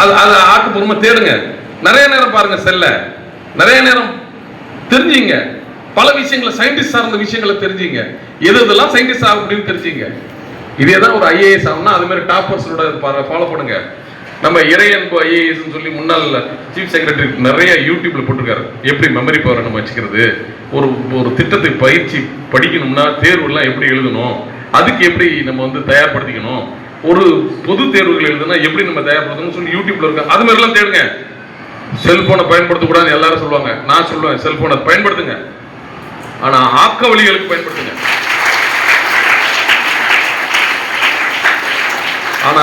அது ஆக்கப்பூர்வமா தேடுங்க. நிறைய நேரம் பாருங்க செல்ல, நிறைய நேரம் தெரிஞ்சுங்க, பல விஷயங்களை சயின்டிஸ்ட் சார்ந்த விஷயங்களை தெரிஞ்சுங்க, எதெல்லாம் சயின்டிஸ்ட் ஆக முடியும்னு தெரிஞ்சுங்க. இதே தான் ஒரு ஐஏஎஸ் ஆகும்னா அது மாதிரி டாப்பர்ஸோட ஃபாலோ பண்ணுங்க. நம்ம இறையன்பு ஐஏஎஸ் சொல்லி முன்னாள் சீஃப் செக்ரட்டரி நிறைய யூடியூப்ல போட்டிருக்காரு. எப்படி மெமரி பவரை நம்ம வச்சுக்கிறது, ஒரு திட்டத்துக்கு பயிற்சி படிக்கணும்னா தேர்வுலாம் எப்படி எழுதணும், அதுக்கு எப்படி நம்ம வந்து தயார்படுத்திக்கணும், ஒரு பொது தேர்வுகள் எழுதுனா எப்படி நம்ம தயார்படுத்தணும்னு சொல்லி யூடியூப்ல இருக்கு. அது மாதிரிலாம் தேடுங்க. செல்போனை பயன்படுத்தக்கூடாதுன்னு எல்லாரும் சொல்லுவாங்க. நான் சொல்லுவேன், செல்போனை பயன்படுத்துங்க, ஆனா ஆக்க வழிகளுக்கு பயன்படுத்துங்க. ஆனா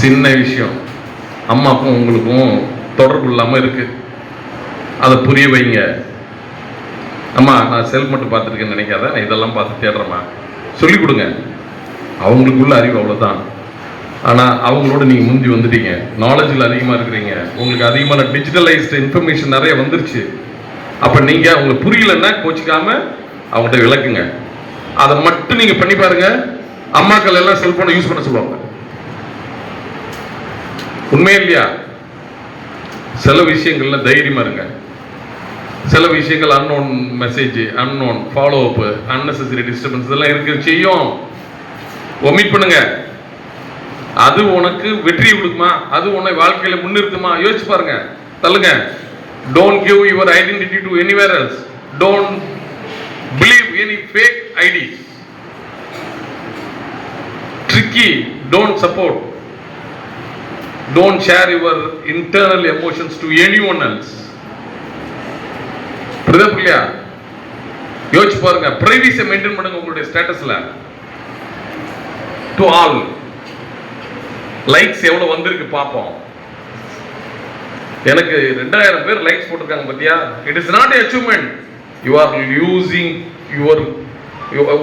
சின்ன விஷயம் அம்மாக்கும் உங்களுக்கும் தொடர்பு இல்லாம இருக்கு, அதை புரிய வைங்க. அம்மா நான் செல் மட்டும் பார்த்துருக்கேன்னு நினைக்காத, நான் இதெல்லாம் பார்த்து தேடுறேம்மா, சொல்லிக் கொடுங்க. அவங்களுக்குள்ள அறிவு அவ்வளவுதான். ஆனா அவங்களோட நீங்க முந்தி வந்துட்டீங்க, நாலேஜில் அதிகமா இருக்கிறீங்க, உங்களுக்கு அதிகமான டிஜிட்டலைஸ்டு இன்ஃபர்மேஷன் நிறைய வந்துருச்சு. அப்ப நீங்க அவங்களுக்கு புரியலன்னா கோச்சிக்காம அவங்கள்ட்ட விளக்குங்க. அதை மட்டும் நீங்க பண்ணி பாருங்க. அம்மாக்கள் எல்லாம் செல்போனை யூஸ் பண்ண சொல்லுவாங்க. உண்மையா இல்லையா? சில விஷயங்கள்ல தைரியமா இருங்க. சில விஷயங்கள் unknown message, unknown follow up, unnecessary disturbance இதெல்லாம் இருக்கு, செய்யும். ஒமிட் பண்ணுங்க. அது உனக்கு வெற்றியை கொடுக்குமா, அது உன்னை வாழ்க்கையில முன்னிறுத்துமா, யோசிச்சு பாருங்க. தள்ளுங்க. Don't give your identity to anywhere else. Don't believe any fake IDs. Tricky, don't support. Don't share your internal emotions to anyone else. புரியுதா? யோசிச்சு பாருங்க. பிரைவசி மெயின்டைன் பண்ணுங்க உங்களுடைய ஸ்டேட்டஸ்ல. டு ஆல் லைக்ஸ் எவ்வளவு வந்திருக்கு பாப்போம். எனக்கு 2000 பேர் லைக்ஸ் போட்டிருக்காங்க பத்தியா? It is not achievement. You are using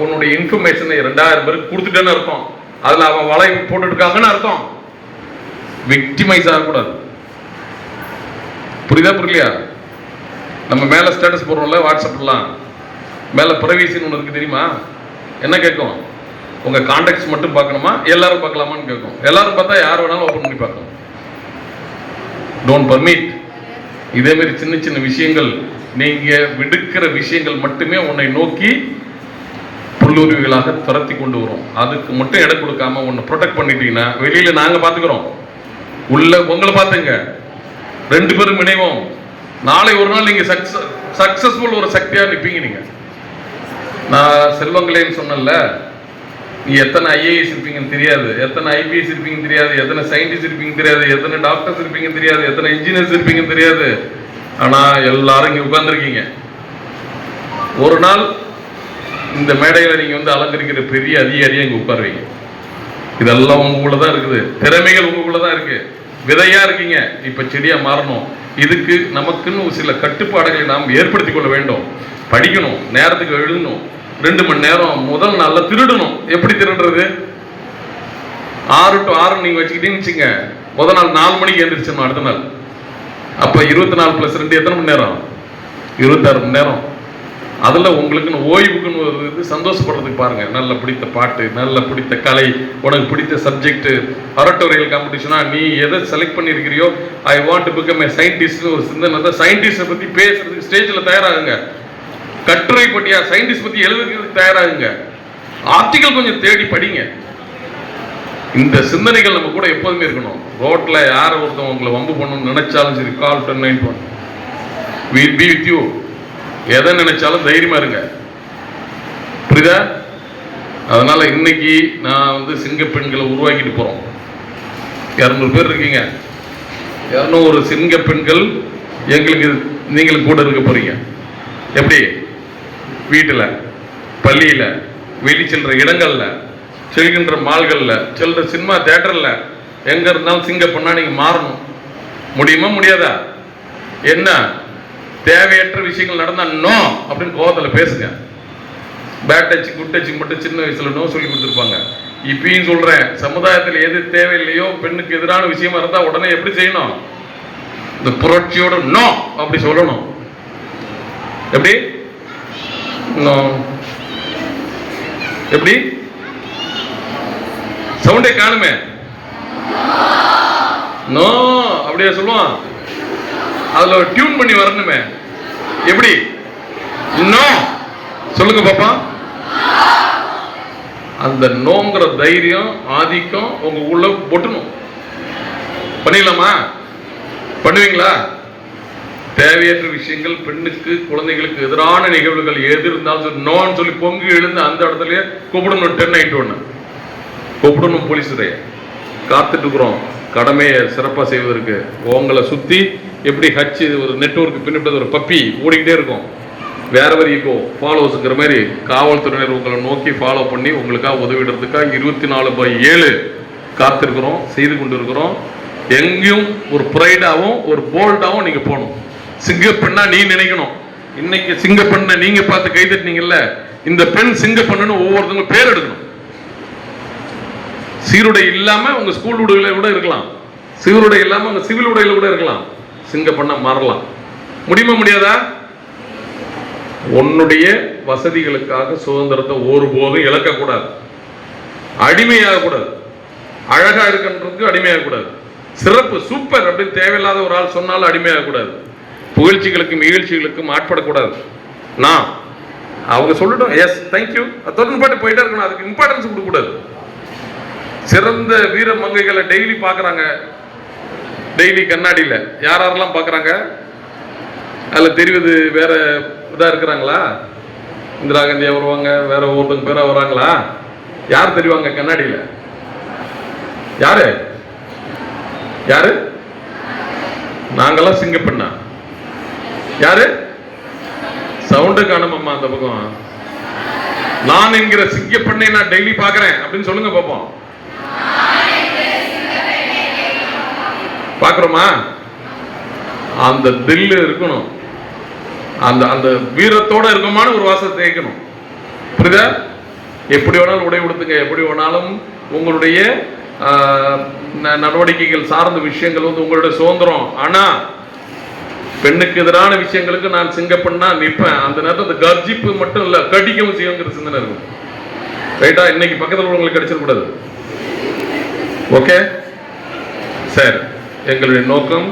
உன்னுடைய இன்ஃபர்மேஷனை 2000 பேருக்கு கொடுத்துட்டேன்னு அர்த்தம். அதுல அவன் வலை போட்டு இருக்காங்கன்னு அர்த்தம். விக்டிமைஸ் ஆகக்கூடாது. புரியலையா? நம்ம மேல ஸ்டேட்டஸ் போடுறோம்ல வாட்ஸ்அப்லாம், மேல பிரைவசின்னு ஒன்று இருக்கு தெரியுமா? என்ன கேட்கும்? உங்க கான்டாக்ட்ஸ் மட்டும் பார்க்கணுமா, எல்லாரும் பார்க்கலாமான்னு கேட்கும். எல்லாரும் பார்த்தா யார் வேணாலும் ஓப்பன் பண்ணி பார்க்கலாம். Don't permit. இதே மாதிரி சின்ன சின்ன விஷயங்கள், நீங்க விடுக்கிற விஷயங்கள் மட்டுமே உன்னை நோக்கி புல்லுருவிகளாக துரத்தி கொண்டு வரும். அதுக்கு மட்டும் இடம் கொடுக்காம உன்னை ப்ரொடெக்ட் பண்ணிட்டீங்கன்னா வெளியில நாங்க பாத்துக்கிறோம், உள்ள உங்களை பார்த்துங்க. 2 பேரும் இணைவோம். நாளை ஒரு நாள் நீங்க சக்சஸ்ஃபுல் ஒரு சக்தியா நிற்பீங்க. நீங்க நான் செல்வங்களேன்னு சொன்னல, நீ எத்தனை ஐஏஎஸ் இருப்பீங்கன்னு தெரியாது, எத்தனை ஐபிஎஸ் இருப்பீங்கன்னு தெரியாது, எத்தனை சயின்டிஸ்ட் இருப்பீங்கன்னு தெரியாது, எத்தனை டாக்டர்ஸ் இருப்பீங்கன்னு தெரியாது, எத்தனை இன்ஜினியர்ஸ் இருப்பீங்கன்னு தெரியாது. ஆனா எல்லாரும் இங்க உட்கார்ந்துருக்கீங்க. ஒரு நாள் இந்த மேடையில நீங்க வந்து அலங்கரிக்கிற பெரிய அதிகாரியா இங்க உட்காருவீங்க. இதெல்லாம் உங்களுக்குள்ளதான் இருக்குது. திறமைகள் உங்களுக்குள்ளதான் இருக்கு. விதையா இருக்கீங்க, இப்ப செடியா மாறணும். இதுக்கு நமக்குன்னு ஒரு சில கட்டுப்பாடுகளை நாம் ஏற்படுத்தி கொள்ள வேண்டும். படிக்கணும், நேரத்துக்கு எழுதணும், 2 மணி நேரம் முதல் நாள்ல திருடணும். எப்படி திருடுறது? 6 to 6 நீங்க வச்சுக்கிட்டீங்கன்னு வச்சுங்க, முதல் நாள் 4 மணிக்கு எழுந்திரிச்சிடணும் அடுத்த நாள். அப்ப 24+2 எத்தனை மணி நேரம்? 26 மணி நேரம். அதுல உங்களுக்குன்னு ஓய்வுக்குன்னு ஒரு சந்தோஷப்படுறதுக்கு பாருங்க. நல்ல பிடித்த பாட்டு, நல்ல பிடித்த கலை, உனக்கு பிடித்த சப்ஜெக்ட், அரட்டோரியல் காம்படிஷனா நீ எதை செலக்ட் பண்ணிருக்கிறியோ, I want to become a scientist ஒரு சிந்தனை. சயின்டிஸ்ட பத்தி பேசுறதுக்கு ஸ்டேஜ்ல தயாராகுங்க. கட்டுரை பட்டியா சயின்டிஸ்ட் பத்தி எழுதுறதுக்கு தயாராகுங்க. ஆர்டிகல் கொஞ்சம் தேடி படிங்க. இந்த சிந்தனைகள் நம்ம கூட எப்போதுமே இருக்கணும். ரோட்ல யார ஒருத்தவங்க உங்களை வம்பு பண்ணணும்னு நினைச்சாலும் சரி, கால் 1091 வில் பி வித் யூ. எதை நினைச்சாலும் தைரியமா இருங்க. புரியுதா? அதனால இன்னைக்கு நான் வந்து சிங்க பெண்களை உருவாக்கிட்டு போறோம். 200 பேர் இருக்கீங்க. 200 சிங்க பெண்கள் எங்களுக்கு நீங்களும் கூட இருக்க போறீங்க. எப்படி? வீட்டுல, பள்ளியில, வெளி செல்ற இடங்கள்ல, செல்கின்ற மால்கள்ல, செல்ற சினிமா தியேட்டர்ல, எங்க இருந்தாலும் சிங்க பெண்ணா நீங்க மாறணும். முடியுமா முடியாதா? என்ன தேவையற்ற விஷயங்கள் நடந்தா நோ அப்படின்னு கோவத்துல பேசுங்க. பேட் டச் குட் டச் மட்டும் சின்ன வயசுல நோ சொல்லி கொடுத்துருப்பாங்க. இப்பயும் சொல்றேன், சமுதாயத்தில் எது தேவையில்லையோ, பெண்ணுக்கு எதிரான விஷயமா இருந்தா உடனே எப்படி செய்யணும்? இந்த புரட்சியோட நோ அப்படி சொல்லணும். எப்படி? எப்படி? சவுண்டே காணுமே. நோ அப்படியே சொல்லுவான். அதுல ஒரு டியூன் பண்ணி வரணுமே. எப்படி? நோ சொல்லுங்க பாப்பா. அந்த நோங்கிற தைரியம் ஆதிக்கம் உங்க உள்ள பொட்டணும். பண்ணிடலாமா? பண்ணுவீங்களா? தேவையற்ற விஷயங்கள், பெண்ணுக்கு குழந்தைகளுக்கு எதிரான நிகழ்வுகள் எது இருந்தாலும் நோன்னு சொல்லி பொங்கி எழுந்து அந்த இடத்துலயே கூப்பிடணும். 1091 கூப்பிடணும். போலீஸுடைய காத்துட்டு இருக்கிறோம் கடமையை சிறப்பாக செய்வதற்கு. உங்களை சுற்றி எப்படி ஹச்சு ஒரு நெட்வொர்க் பின்னிட்டு ஒரு பப்பி ஓடிக்கிட்டே இருக்கும். வேற வரைக்கும் ஃபாலோவர்ஸுங்கிற மாதிரி காவல்துறையினர் உங்களை நோக்கி ஃபாலோ பண்ணி உங்களுக்காக உதவிடுறதுக்காக 24/7 காத்திருக்கிறோம், செய்து கொண்டு இருக்கிறோம். எங்கேயும் ஒரு ப்ரைடாகவும் ஒரு போல்டாகவும் நீங்கள் போகணும். சிங்கப்பெண்ணா நீ நினைக்கணும். இன்னைக்கு சிங்கப்பெண்ணை நீங்க பார்த்து கை தட்டினீங்கல்ல, இந்த பெண் சிங்கப்பெண்ணுன்னு ஒவ்வொருத்தவங்க பேர் எடுக்கணும். சீருடை இல்லாம உங்க ஸ்கூல் உடையில கூட இருக்கலாம், சீருடை இல்லாம உங்க சிவில் உடையில கூட இருக்கலாம். சிங்கப்பெண்ணா மாறலாம். முடியுமா? முடியாதா? உன்னுடைய வசதிகளுக்காக சுதந்திரத்தை ஒருபோதும் இழக்கக்கூடாது, அடிமையாக கூடாது. அழகா இருக்கின்றதுக்கு அடிமையாக கூடாது. சிறப்பு சூப்பர் அப்படின்னு தேவையில்லாத ஒரு ஆள் சொன்னாலும் அடிமையாக கூடாது. புகழ்ச்சிகளுக்கும் நிகழ்ச்சிகளுக்கும் ஆட்படக்கூடாது. நான் அவங்க சொல்லட்டும், எஸ் தேங்க்யூ, தொடர்ந்து பாட்டு போயிட்டே இருக்கணும். அதுக்கு இம்பார்ட்டன்ஸ் கொடுக்கக்கூடாது. சிறந்த வீர மங்கைகளை டெய்லி பார்க்குறாங்க, டெய்லி கண்ணாடியில் யாரெல்லாம் பார்க்குறாங்க. அதில் தெரிவது வேற இதாக இருக்கிறாங்களா? இந்திரா காந்தியா வருவாங்க, வேற ஒருத்தங்க பேரா வராங்களா? யார் தெரிவாங்க கண்ணாடியில்? யாரு யாரு? நாங்கெல்லாம் சிங்கப்பெண்ணா? யாரு? சவுண்டு காணமாமா அந்த பக்கம். நான் என்கிற சிங்கப்பெண்ணை நான் டெய்லி பார்க்கிறேன் அப்படின்னு சொல்லுங்க பாப்போம். பார்க்கிறோமா? அந்த தில்லு இருக்கணும், அந்த அந்த வீரத்தோட இருக்குமான ஒரு வாசத்தை தேய்க்கணும். புரியுதா? எப்படி வேணாலும் உடை உடுத்துங்க, எப்படி வேணாலும் உங்களுடைய நடவடிக்கைகள் சார்ந்த விஷயங்கள் உங்களுடைய சுதந்திரம். ஆனா பெண்ணுக்கு எதிரான விஷயங்களுக்கு நான் சிங்கப்பெண்ணா நிற்பேன். அந்த நேரத்தில் கர்ஜிப்பு மட்டும் இல்ல, கடிக்கவும் செய்யுங்கிற சிந்தனை இருக்கும். ரைட்டா? இன்னைக்கு பக்கத்தில் உள்ளவங்களுக்கு கிடைச்சிடக்கூடாது. ஓகே சார், எங்களுடைய நோக்கம்